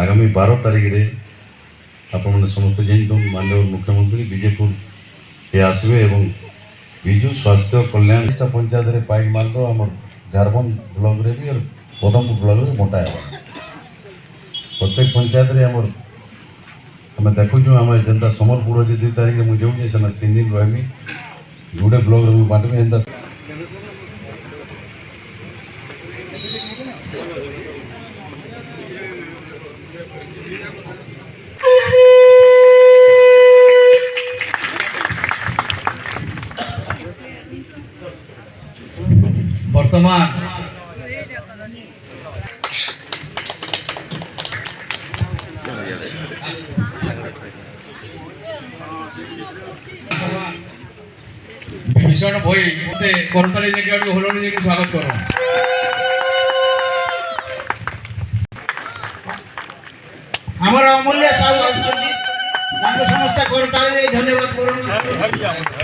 आगामी 12 तारीख रे आपण समस्त जानते माननीय मुख्यमंत्री विजयपुर ये आसवे एवं विजु स्वास्थ्य कल्याण पंचायत रे पाइक मार्ग आम झारबन ब्लॉक रे भी और पदमपुर ब्लॉक रे मोटा है प्रत्येक पंचायत रे आम देखु आम जनता समरपुर अच्छे 2 तारीख मुझे जाऊँ से 3 दिन रही जुड़े ब्लॉक रे बांटमी एंता वर्तमान भीषण भई मते करताली जगह होलोनी जगह स्वागत करो हमारा अमूल्य साहू समस्त करताली धन्यवाद करो।